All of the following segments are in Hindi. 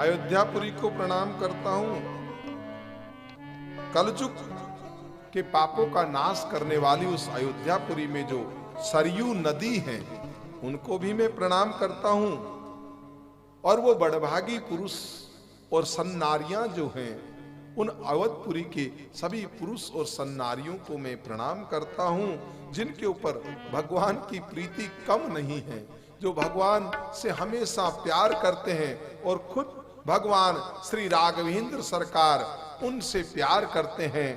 अयोध्यापुरी को प्रणाम करता हूं। कलयुग के पापों का नाश करने वाली उस अयोध्यापुरी में जो सरयू नदी है उनको भी मैं प्रणाम करता हूं। और वो बड़भागी पुरुष और सन्नारियां जो हैं उन अवधपुरी के सभी पुरुष और सन्नारियों को मैं प्रणाम करता हूं, जिनके ऊपर भगवान की प्रीति कम नहीं है, जो भगवान से हमेशा प्यार करते हैं और खुद भगवान श्री राघवेंद्र सरकार उनसे प्यार करते हैं।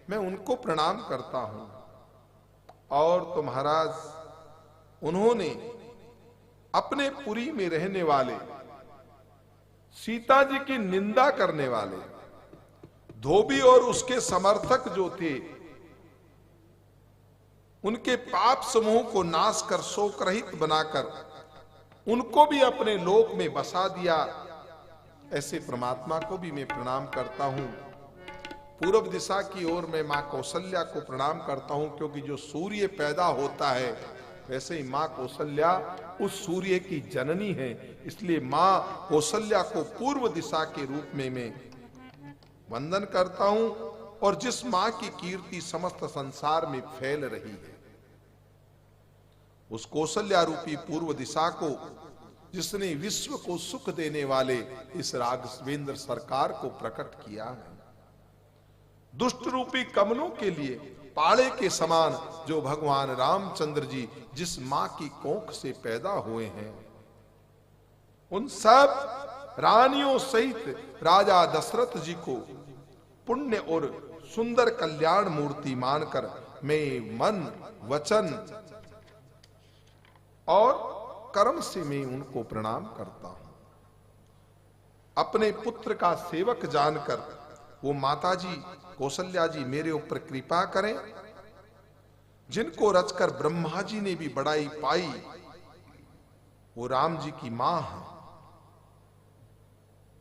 मैं उनको प्रणाम करता हूं। और तो महाराज उन्होंने अपने पुरी में रहने वाले सीता जी की निंदा करने वाले धोबी और उसके समर्थक जो थे उनके पाप समूह को नाश कर शोक रहित बनाकर उनको भी अपने लोक में बसा दिया। ऐसे परमात्मा को भी मैं प्रणाम करता हूं। पूर्व दिशा की ओर मैं मां कौशल्या को प्रणाम करता हूं, क्योंकि जो सूर्य पैदा होता है वैसे ही मां कौशल्या उस सूर्य की जननी है, इसलिए मां कौशल्या को पूर्व दिशा के रूप में मैं वंदन करता हूं। और जिस मां की कीर्ति समस्त संसार में फैल रही है, उस कौशल्या रूपी पूर्व दिशा को, जिसने विश्व को सुख देने वाले इस राघवेंद्र सरकार को प्रकट किया है, दुष्ट रूपी कमलों के लिए पाड़े के समान जो भगवान रामचंद्र जी जिस मां की कोख से पैदा हुए हैं, उन सब रानियों सहित राजा दशरथ जी को पुण्य और सुंदर कल्याण मूर्ति मानकर मैं मन वचन और कर्म से मैं उनको प्रणाम करता हूं। अपने पुत्र का सेवक जानकर वो माताजी कौशल्या जी मेरे ऊपर कृपा करें, जिनको रचकर ब्रह्मा जी ने भी बड़ाई पाई, वो राम जी की मां है।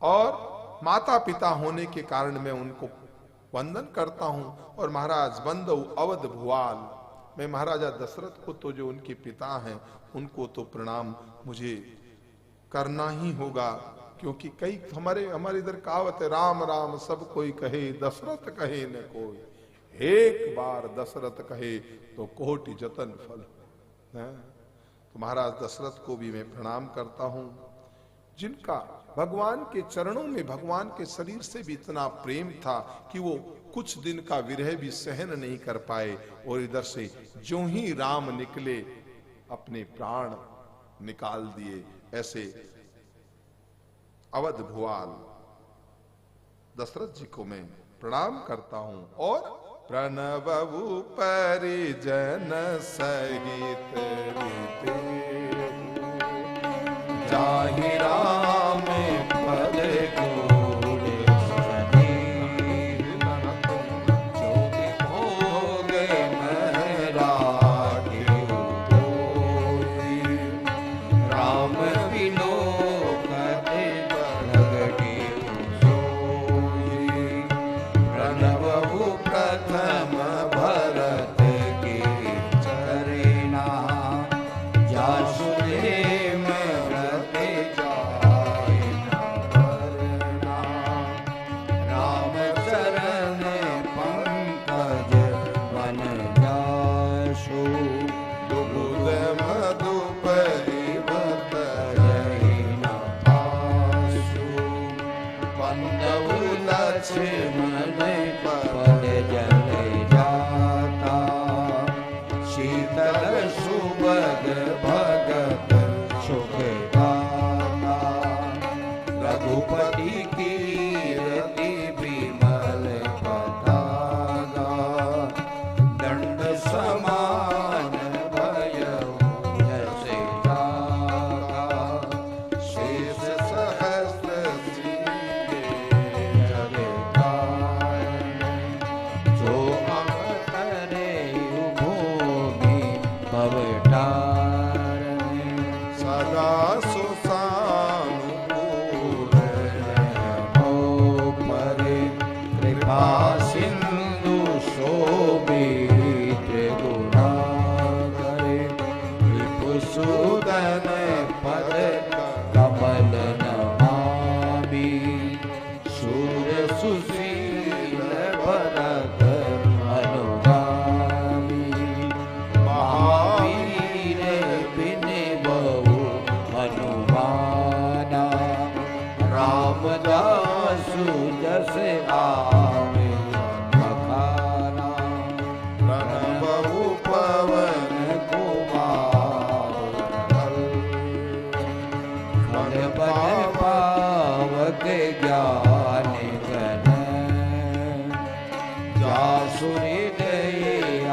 और माता पिता होने के कारण मैं उनको वंदन करता हूं। और महाराज बंदौ अवध भुआल, मैं महाराजा दशरथ को तो जो उनके पिता हैं उनको तो प्रणाम मुझे करना ही होगा, क्योंकि कई हमारे इधर कहावत है, राम राम सब कोई कहे दशरथ कहे न कोई, एक बार दशरथ कहे तो कोटि जतन फल। तो महाराज दशरथ को भी मैं प्रणाम करता हूं, जिनका भगवान के चरणों में भगवान के शरीर से भी इतना प्रेम था कि वो कुछ दिन का विरह भी सहन नहीं कर पाए, और इधर से जो ही राम निकले अपने प्राण निकाल दिए। ऐसे अवध भुआल दशरथ जी को मैं प्रणाम करता हूं। और प्रणवु परिजन सहित जाहि राम पद गोड़े सनी, जो भोग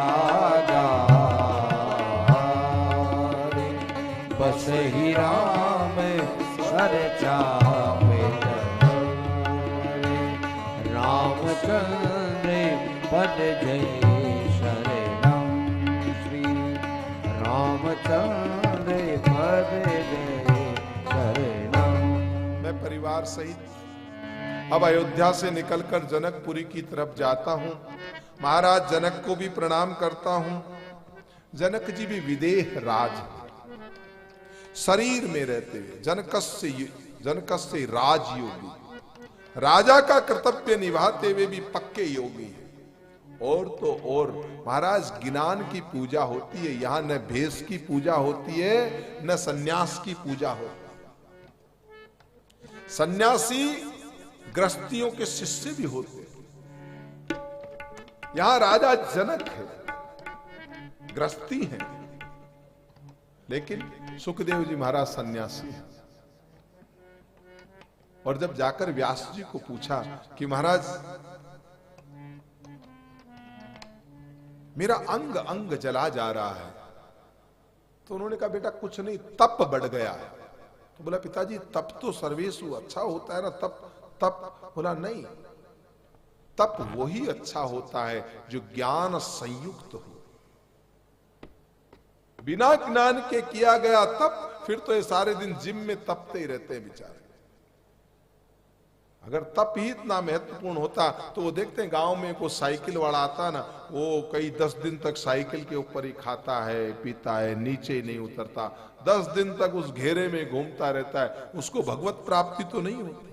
राजा बस ही राम सर चावे रामचंद्र पद जय शरणम श्री रामचंद्र पद जय शरणम। मैं परिवार सहित अब अयोध्या से निकलकर जनकपुरी की तरफ जाता हूं। महाराज जनक को भी प्रणाम करता हूं। जनक जी भी विदेह राज शरीर में रहते हुए जनकस्य राजयोगी, राजा का कर्तव्य निभाते हुए भी पक्के योगी हैं। और तो और महाराज ज्ञान की पूजा होती है यहां, न भेष की पूजा होती है न सन्यास की पूजा होती है। सन्यासी गृहस्थियों के शिष्य भी होते हैं। यहां राजा जनक है, गृहस्थी है, लेकिन सुखदेव जी महाराज सन्यासी हैं। और जब जाकर व्यास जी को पूछा कि महाराज मेरा अंग अंग जला जा रहा है, तो उन्होंने कहा बेटा कुछ नहीं, तप बढ़ गया है। तो बोला पिताजी तप तो सर्वेशु अच्छा होता है ना, तप बोला नहीं, तप वही अच्छा होता है जो ज्ञान संयुक्त हो। बिना ज्ञान के किया गया तप फिर तो ये सारे दिन जिम में तपते ही रहते हैं बेचारे। अगर तप ही इतना महत्वपूर्ण होता तो वो देखते हैं गांव में कोई साइकिल वाला आता ना, वो कई 10 दिन तक साइकिल के ऊपर ही खाता है पीता है, नीचे नहीं उतरता, 10 दिन तक उस घेरे में घूमता रहता है, उसको भगवत प्राप्ति तो नहीं होती।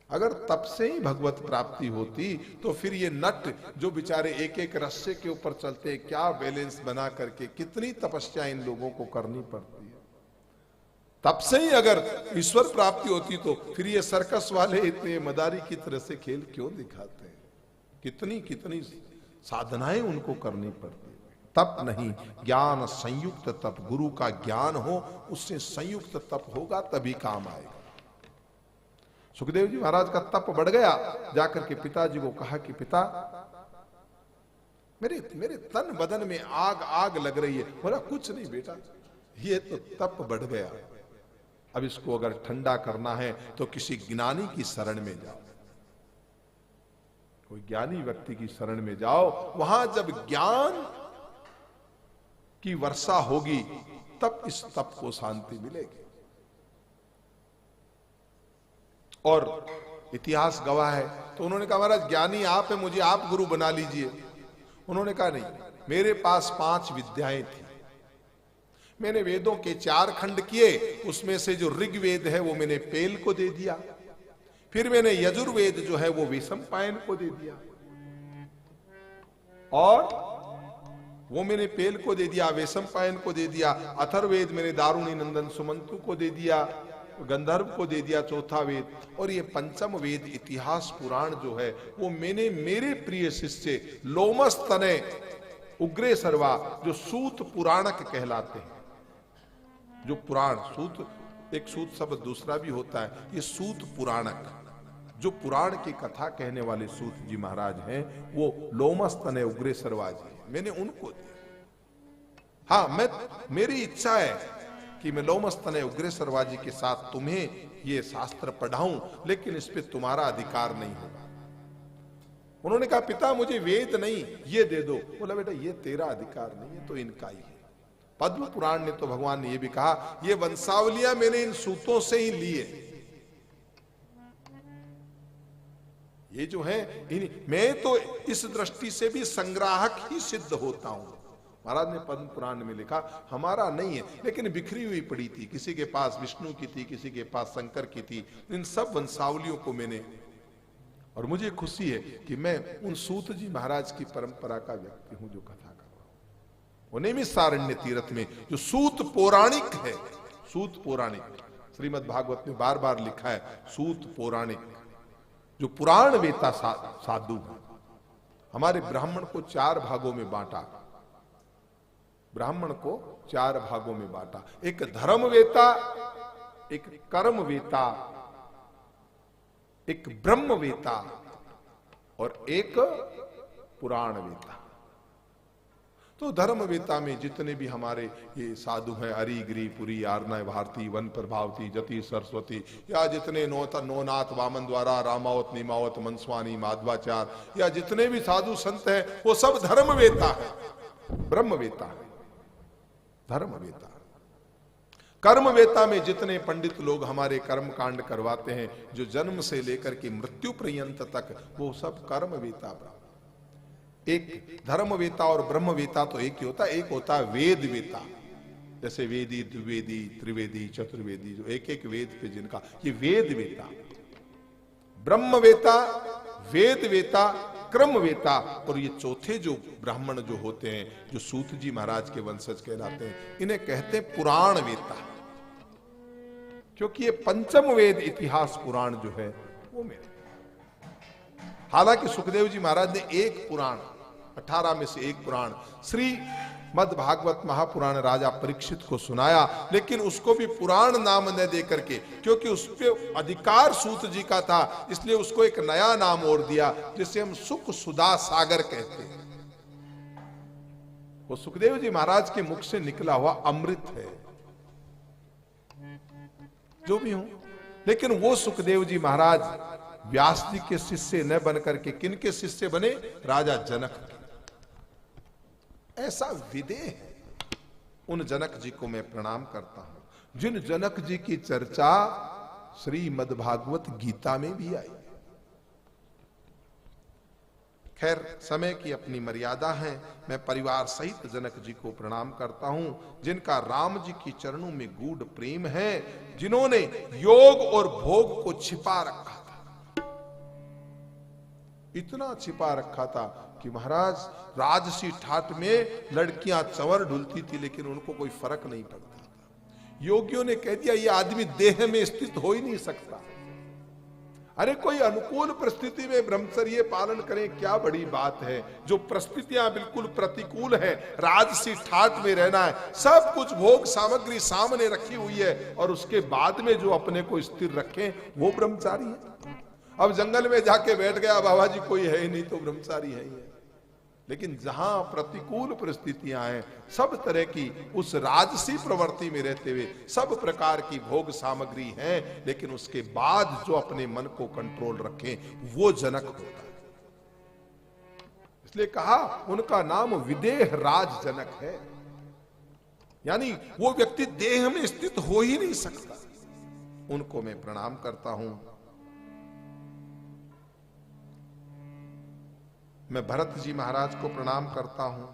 अगर तप से ही भगवत प्राप्ति होती तो फिर ये नट जो बेचारे एक एक रस्से के ऊपर चलते हैं, क्या बैलेंस बना करके, कितनी तपस्या इन लोगों को करनी पड़ती है। तब से ही अगर ईश्वर प्राप्ति होती तो फिर ये सर्कस वाले इतने मदारी की तरह से खेल क्यों दिखाते हैं। कितनी कितनी साधनाएं उनको करनी पड़ती। तप नहीं, ज्ञान संयुक्त तप, गुरु का ज्ञान हो उससे संयुक्त तप होगा तभी काम आएगा। सुखदेव जी महाराज का तप बढ़ गया। जाकर के पिताजी को कहा कि पिता मेरे तन बदन में आग आग लग रही है। बोला कुछ नहीं बेटा, ये तो तप बढ़ गया, अब इसको अगर ठंडा करना है तो किसी ज्ञानी की शरण में जाओ, कोई ज्ञानी व्यक्ति की शरण में जाओ। वहां जब ज्ञान की वर्षा होगी तब इस तप को शांति मिलेगी। और इतिहास गवाह है। तो उन्होंने कहा महाराज ज्ञानी आप हैं, मुझे आप गुरु बना लीजिए। उन्होंने कहा नहीं, मेरे पास 5 विद्याएं थी, मैंने वेदों के 4 खंड किए, उसमें से जो ऋग्वेद है वो मैंने पेल को दे दिया, फिर मैंने यजुर्वेद जो है वो वैशंपायन को दे दिया, और वो मैंने पेल को दे दिया, वैशंपायन को दे दिया, अथर्ववेद मैंने दारुणी नंदन सुमंतु को दे दिया, गंधर्व को दे दिया चौथा वेद, और ये पंचम वेद इतिहास पुराण जो है वो मैंने मेरे प्रिय शिष्य लोमस तने उग्रे सर्वा जो सूत पुराणक कहलाते हैं। जो पुराण, सूत एक सूत शब्द दूसरा भी होता है, ये सूत पुराणक, जो पुराण की कथा कहने वाले सूत जी महाराज हैं वो लोमस तने उग्रे सर्वा जी, मैंने उनको दिया। हाँ, मेरी इच्छा है कि मैं लोमस तने उग्रे सर्वा जी के साथ तुम्हें ये शास्त्र पढ़ाऊं, लेकिन इस पे तुम्हारा अधिकार नहीं होगा। उन्होंने कहा पिता मुझे वेद नहीं, ये दे दो। बोला बेटा ये तेरा अधिकार नहीं है, तो इनका ही है। पद्म पुराण ने तो भगवान ने ये भी कहा ये वंशावलियां मैंने इन सूतों से ही ली है, ये जो है मैं तो इस दृष्टि से भी संग्राहक ही सिद्ध होता हूं। महाराज ने पद्म पुराण में लिखा हमारा नहीं है, लेकिन बिखरी हुई पड़ी थी, किसी के पास विष्णु की थी, किसी के पास शंकर की थी, इन सब वंशावलियों को मैंने, और मुझे खुशी है कि मैं उन सूत जी महाराज की परंपरा का व्यक्ति हूं जो कथा कर रहा हूं। वो नैमिषारण्य तीर्थ में जो सूत पौराणिक है, सूत पौराणिक श्रीमद् भागवत में बार बार लिखा है, सूत पौराणिक जो पुराण वेता साधु है। हमारे ब्राह्मण को 4 भागों में बांटा, ब्राह्मण को 4 भागों में बांटा, एक धर्म वेता, एक कर्म वेता, एक ब्रह्म वेता और एक पुराण वेता। तो धर्मवेता में जितने भी हमारे ये साधु हैं, अरिगिरी पुरी, आर्नय भारती, वन प्रभावती, जति सरस्वती, या जितने नौनाथ वामन द्वारा, रामावत, नीमावत, मनस्वानी, माधवाचार, या जितने भी साधु संत हैं, वो सब धर्मवेता है, ब्रह्मवेता है, धर्मवेता। कर्मवेता में जितने पंडित लोग हमारे कर्म कांड करवाते हैं, जो जन्म से लेकर के मृत्यु पर्यंत तक, वो सब कर्मवेता। एक धर्मवेता और ब्रह्मवेता तो एक ही होता है, एक होता है वेदवेता, जैसे वेदी, द्विवेदी, त्रिवेदी, चतुर्वेदी, जो एक एक वेद पे जिनका, ये वेदवेता। ब्रह्मवेता, वेदवेता, क्रमवेता, और ये चौथे जो ब्राह्मण जो होते हैं, जो सूत जी महाराज के वंशज कहलाते हैं, इन्हें कहते हैं पुराणवेता, क्योंकि ये पंचम वेद इतिहास पुराण जो है वो मेरे। हालांकि सुखदेव जी महाराज ने एक पुराण, 18 में से एक पुराण श्री मद भागवत महापुराण राजा परीक्षित को सुनाया, लेकिन उसको भी पुराण नाम न दे करके, क्योंकि उस पे अधिकार सूत जी का था, इसलिए उसको एक नया नाम और दिया, जिसे हम सुख सुधा सागर कहते हैं। वो सुखदेव जी महाराज के मुख से निकला हुआ अमृत है, जो भी हो। लेकिन वो सुखदेव जी महाराज व्यास जी के शिष्य न बन करके किन के शिष्य बने? राजा जनक। ऐसा विदेह है। उन जनक जी को मैं प्रणाम करता हूं, जिन जनक जी की चर्चा श्रीमद् भागवत गीता में भी आई। खैर, समय की अपनी मर्यादा है। मैं परिवार सहित जनक जी को प्रणाम करता हूं, जिनका राम जी की चरणों में गूढ़ प्रेम है, जिन्होंने योग और भोग को छिपा रखा था। इतना छिपा रखा था कि महाराज राजसी ठाट में लड़कियां चंवर ढुलती थी, लेकिन उनको कोई फर्क नहीं पड़ता था। योगियों ने कह दिया, ये आदमी देह में स्थित हो ही नहीं सकता। अरे कोई अनुकूल परिस्थिति में ब्रह्मचर्य पालन करें, क्या बड़ी बात है। जो परिस्थितियां बिल्कुल प्रतिकूल है, राजसी ठाट में रहना है, सब कुछ भोग सामग्री सामने रखी हुई है, और उसके बाद में जो अपने को स्थिर रखें, वो ब्रह्मचारी है। अब जंगल में जाके बैठ गया, बाबा जी कोई है ही नहीं, तो ब्रह्मचारी है ही है। लेकिन जहां प्रतिकूल परिस्थितियां हैं, सब तरह की उस राजसी प्रवृत्ति में रहते हुए सब प्रकार की भोग सामग्री है, लेकिन उसके बाद जो अपने मन को कंट्रोल रखें, वो जनक होता है। इसलिए कहा उनका नाम विदेह राज जनक है, यानी वो व्यक्ति देह में स्थित हो ही नहीं सकता। उनको मैं प्रणाम करता हूं। मैं भरत जी महाराज को प्रणाम करता हूं,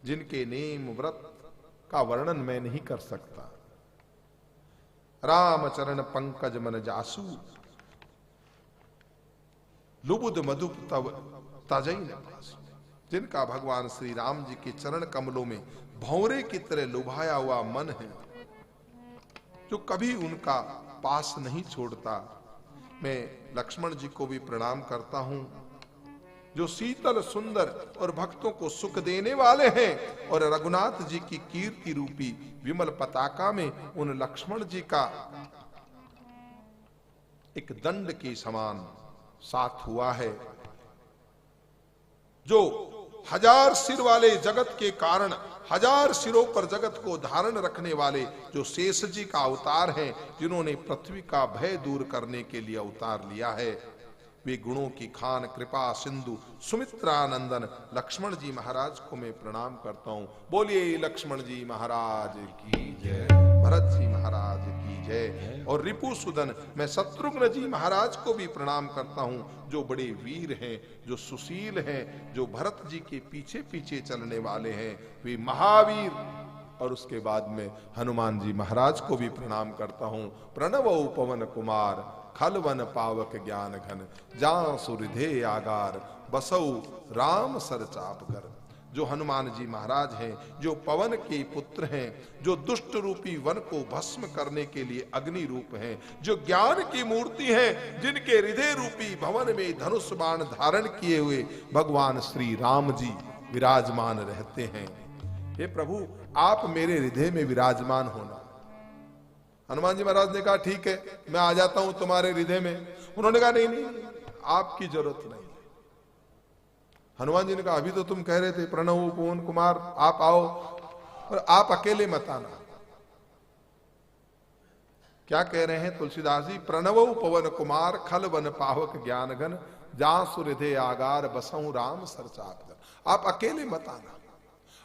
जिनके नेम व्रत का वर्णन मैं नहीं कर सकता। राम चरण पंकज मन जासु, लुबुद मधुप तव तजई न पासु। जिनका भगवान श्री राम जी के चरण कमलों में भंवरे की तरह लुभाया हुआ मन है, जो कभी उनका पास नहीं छोड़ता। मैं लक्ष्मण जी को भी प्रणाम करता हूं, जो शीतल सुंदर और भक्तों को सुख देने वाले हैं, और रघुनाथ जी की कीर्ति रूपी विमल पताका में उन लक्ष्मण जी का एक दंड के समान साथ हुआ है। जो 1000 सिर वाले जगत के कारण 1000 सिरों पर जगत को धारण रखने वाले जो शेष जी का अवतार हैं, जिन्होंने पृथ्वी का भय दूर करने के लिए अवतार लिया है, वे गुणों की खान कृपा सिंधु सुमित्रानंदन लक्ष्मण जी महाराज को मैं प्रणाम करता हूं। बोलिए लक्ष्मण जी महाराज की जय, भरत जी महाराज की जय। और रिपुसुदन मैं शत्रुघ्न जी महाराज को भी प्रणाम करता हूं, जो बड़े वीर हैं, जो सुशील हैं, जो भरत जी के पीछे पीछे चलने वाले हैं, वे महावीर। और उसके बाद में हनुमान जी महाराज को भी प्रणाम करता हूं। प्रणव पवन कुमार खलवन पावक ज्ञान घन, जासु हृदय आगार बसऊ राम सर चाप कर। जो हनुमान जी महाराज हैं, जो पवन के पुत्र हैं, जो दुष्ट रूपी वन को भस्म करने के लिए अग्नि रूप हैं, जो ज्ञान की मूर्ति हैं, जिनके हृदय रूपी भवन में धनुष बाण धारण किए हुए भगवान श्री राम जी विराजमान रहते हैं। हे प्रभु, आप मेरे हृदय में विराजमान होना। हनुमान जी महाराज ने कहा, ठीक है, मैं आ जाता हूं तुम्हारे हृदय में। उन्होंने कहा, नहीं नहीं, आपकी जरूरत नहीं। हनुमान जी ने कहा अभी तो तुम कह रहे थे प्रणव पवन कुमार आप आओ, और आप अकेले मत आना। क्या कह रहे हैं तुलसीदास जी? प्रणव पवन कुमार खल वन पावक ज्ञान घन, जा सुहृदय आगार बसहु राम सरचाप। आप अकेले मत आना,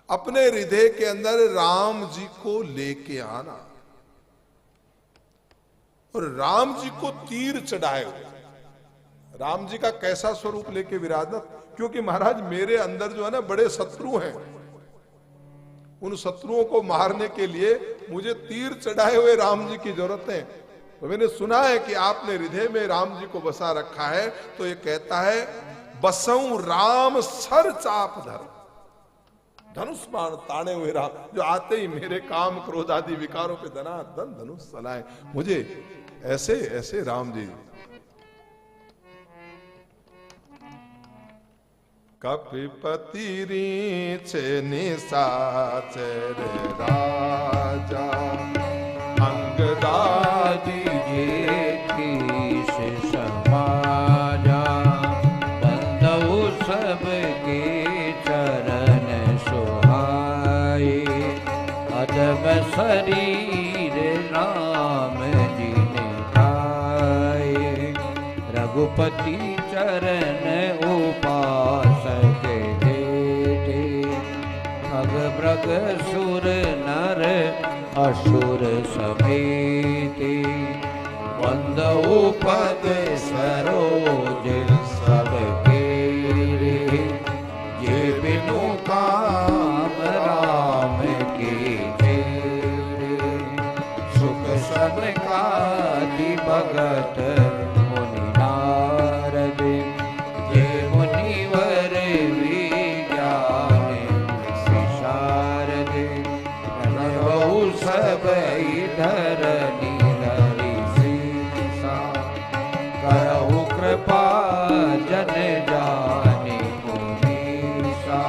अपने हृदय के अंदर राम जी को लेके आना, और राम जी को तीर चढ़ाए हुए। राम जी का कैसा स्वरूप लेके विराजमान? क्योंकि महाराज मेरे अंदर जो है ना बड़े शत्रु हैं, उन शत्रुओं को मारने के लिए मुझे तीर चढ़ाए हुए राम जी की जरूरत है। तो मैंने सुना है कि आपने हृदय में राम जी को बसा रखा है, तो ये कहता है बसऊं राम सर चाप धर, धनुष बाण ताने हुए राम, जो आते ही मेरे काम क्रोध आदि विकारों पे धनाधन धनुष चलाए। मुझे ऐसे ऐसे राम जी। कपिपति रीछ निशाचर राजा, अंगदादी कीश समाजा, बंदऊ सबके चरण सुहाए, अदब शरीर राम जी ने खाए, रघुपति चरण उपासक देते, खग मृग सुर नर असुर समेते, वंदऊ पद सरोज सबके रे, ये बिनु काम राम के तेरे, सुख सनकादि भगत मुनि नारद, ये मुनिवर विज्ञान विशारद, रहु सब धरनी हरि सीसा, करहु कृपा जन जाने मुनीसा,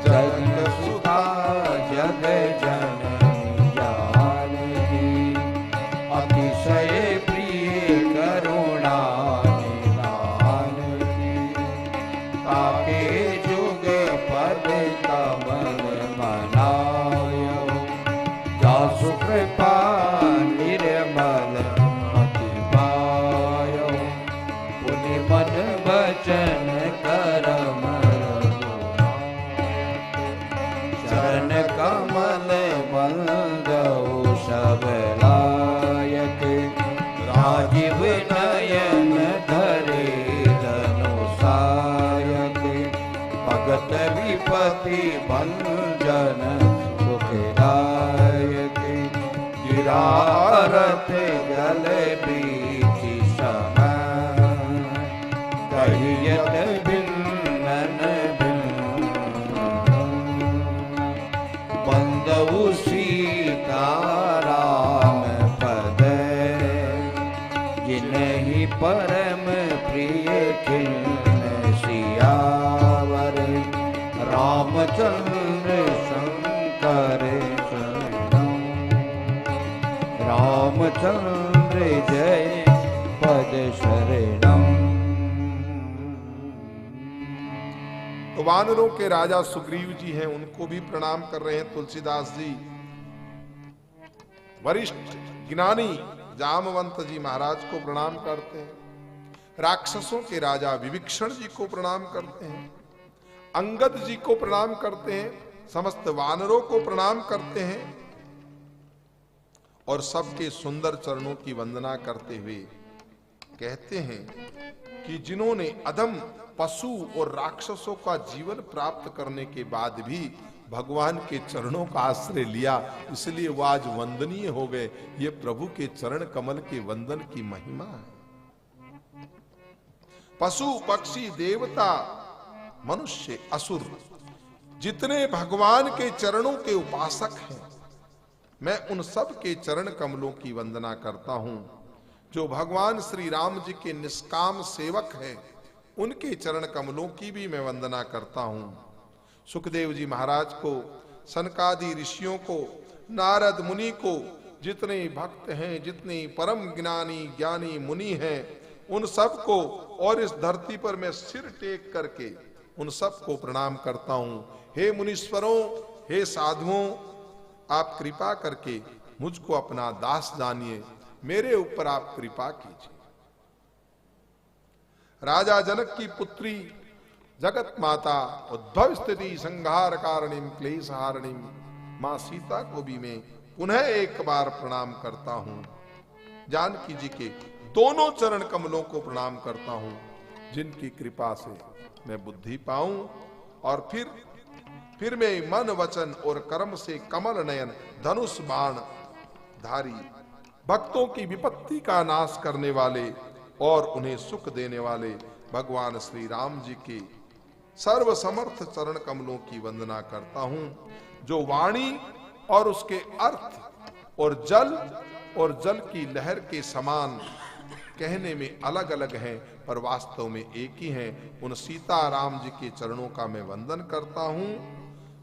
जग सुता जग जननी जानकी, अतिशय प्रिय करुणा निधान की, ताके जुग पद कमल मनायो, जासु कृपा निर्मल मति पायो, पुनि मन वचन करम चरण कमल बंदऊ सब लायक, राजीव नयन धरे धनु सायक, भगत विपति भंजन सुखदायक, गिरारत जल बीच समय, कहियत भिन्न बंदऊ सीता राम पद, जिन्हि परम प्रिय खिन्न सियावर, रामचंद्र शंकर शरणम, रामचंद्र जय पद शरणम। तो वानरों के राजा सुग्रीव जी हैं, उनको भी प्रणाम कर रहे हैं तुलसीदास जी। वरिष्ठ ज्ञानी जामवंत जी महाराज को प्रणाम करते हैं। राक्षसों के राजा विभीषण जी को प्रणाम करते हैं, अंगद जी को प्रणाम करते हैं, समस्त वानरों को प्रणाम करते हैं, और सबके सुंदर चरणों की वंदना करते हुए कहते हैं कि जिन्होंने अधम पशु और राक्षसों का जीवन प्राप्त करने के बाद भी भगवान के चरणों का आश्रय लिया, इसलिए वो आज वंदनीय हो गए। ये प्रभु के चरण कमल के वंदन की महिमा है। पशु पक्षी देवता मनुष्य असुर जितने भगवान के चरणों के उपासक हैं, मैं उन सब के चरण कमलों की वंदना करता हूं। जो भगवान श्री राम जी के निष्काम सेवक हैं, उनके चरण कमलों की भी मैं वंदना करता हूं। सुखदेव जी महाराज को, सनकादि ऋषियों को, नारद मुनि को, जितने भक्त हैं, जितने परम ज्ञानी मुनि हैं, उन सब को, और इस धरती पर मैं सिर टेक करके उन सबको प्रणाम करता हूं। हे मुनीश्वरों, हे साधुओं, आप कृपा करके मुझको अपना दास जानिए, मेरे ऊपर आप कृपा कीजिए। राजा जनक की पुत्री जगत माता उद्भव स्थिति संहार कारणिम क्लेश हारणिम मां सीता को भी मैं पुनः एक बार प्रणाम करता हूं। जानकी जी के दोनों चरण कमलों को प्रणाम करता हूं, जिनकी कृपा से मैं बुद्धि पाऊं और फिर मैं मन वचन और कर्म से कमल नयन धनुष बाण धारी भक्तों की विपत्ति का नाश करने वाले और उन्हें सुख देने वाले भगवान श्री राम जी के सर्व समर्थ चरण कमलों की वंदना करता हूं, जो वाणी और उसके अर्थ और जल की लहर के समान कहने में अलग अलग हैं, पर वास्तव में एक ही हैं। उन सीता राम जी के चरणों का मैं वंदन करता हूं,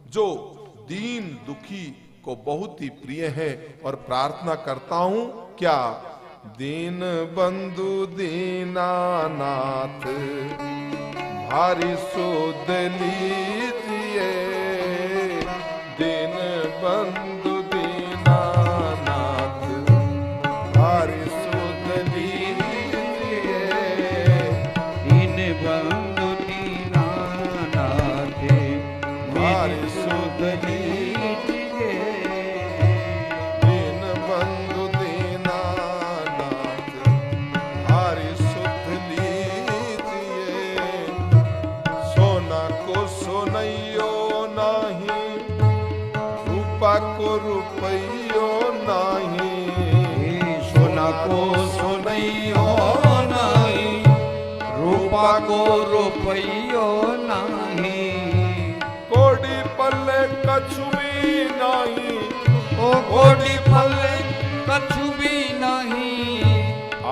जो दीन दुखी को बहुत ही प्रिय है, और प्रार्थना करता हूं क्या, दीन बंधु दीनानाथ भारी सुध लीजिए, दीन बंधु दीनानाथ भारी सुध लीजिए, दीन बंधु दीनानाथ भारी सुध लीजिए, दीन बंधु दीनानाथ भारी सुध लीजिए। सोना को सोनैयो नाही, रूपा को रुपैयो नाही, सोना को सोनैयो नाही, रूपा को रुपैयो नाही, कोडी पल्ले कछु भी नाही, ओ कोडी पल्ले कछु भी नहीं,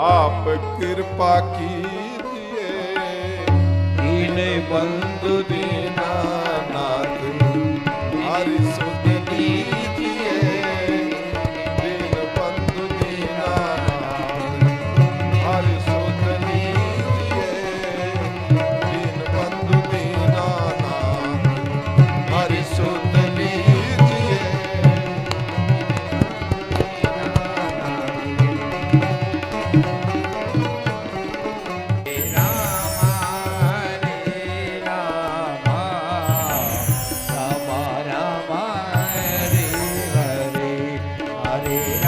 आप कृपा कीजिए, दीन बंधु दीनानाथ भारी सुध लीजिए, दीन बंधु दीनानाथ भारी सुध लीजिए, दीन बंधु दीनानाथ भारी सुध लीजिए। Hare